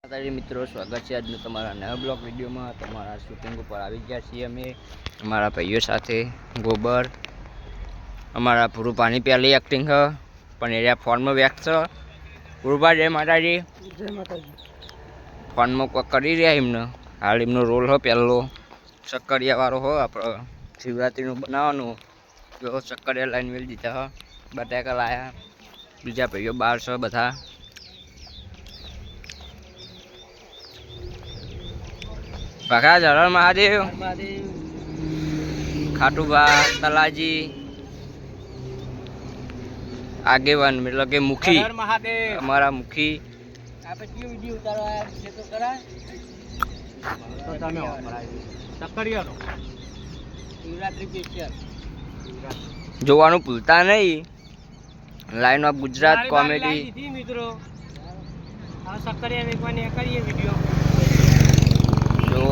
મિત્રો, સ્વાગત છે આજનો તમારા નવા બ્લોગ વિડીયોમાં। તમારા શૂટિંગ ઉપર આવી ગયા છીએ અમે અમારા ભાઈઓ સાથે। ગોબર અમારા પૂરું પહેલી એક્ટિંગ હ પણ એરિયા ફોનમાં વ્યક્ત છે। પૂરુભા જય માતાજી। જય માતાજી। ફોનમાં કોઈ કરી રહ્યા એમને હાલ એમનો રોલ હો પહેલો શક્કરિયા વાળો હો આપણો શિવરાત્રિનું બનાવવાનું જો શક્કરિયા લાઈન મેળ દીધા હ બટાકા લાયા બીજા ભાઈઓ બહાર છે બધા। ભગા જળ મહાદેવ ખાટુભા તલાજી આગેવાન मतलब કે મુખી અમારા મુખી જોવાનું ભૂલતા નહીં। લાઈન ઓફ ગુજરાત કોમેડી મિત્રો વિડીયો જો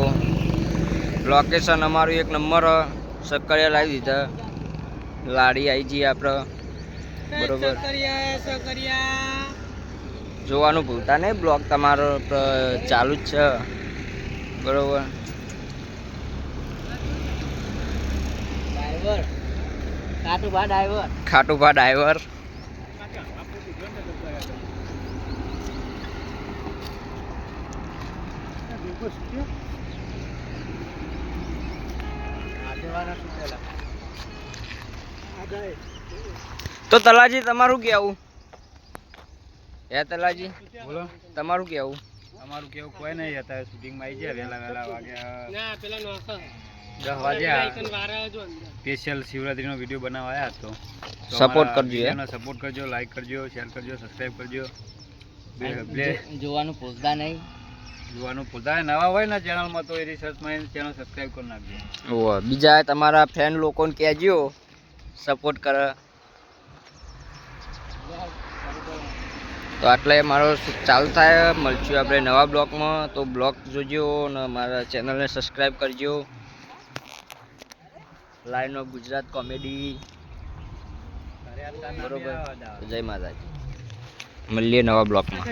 લોકેશન અમારું એક નંબર શક્કરિયા લાવી દીધા લાડી આવી જઈએ આપણે બરોબર। જોવાનું ભૂલતા નહીં બ્લોગ તમારો ચાલુ જ છે બરોબર। ખાટુભા ડ્રાઈવર તો તલાજી તમારું કેવું હે તલાજી બોલો તમારું કેવું અમારું કેવું કોઈ નહીં અત્યારે શૂટિંગમાં આવી ગયા વહેલા વાગ્યા ના પેલા નોખા 10 વાગ્યા સ્પેશિયલ શિવરાત્રીનો વિડીયો બનાવવા આવ્યા તો સપોર્ટ કરજો સપોર્ટ કરજો લાઈક કરજો શેર કરજો સબસ્ક્રાઇબ કરજો જોવાનું ભૂલતા નહીં જોવાનું ભૂલતા નવા હોય ને ચેનલમાં તો એ રિસર્ચમાં ચેનલ સબસ્ક્રાઇબ કરી નાખજો। ઓ બીજા તમારા ફ્રેન્ડ લોકોને કહેજો સપોર્ટ કરે। તો આટલે મારો ચાલુ થાય મળશું આપણે નવા બ્લોગમાં। તો બ્લોગ જોજો અને મારા ચેનલને સબસ્ક્રાઈબ કરજો। લાઈન ઓફ ગુજરાત કોમેડી બરોબર। જય માતાજી, મળીએ નવા બ્લોગમાં।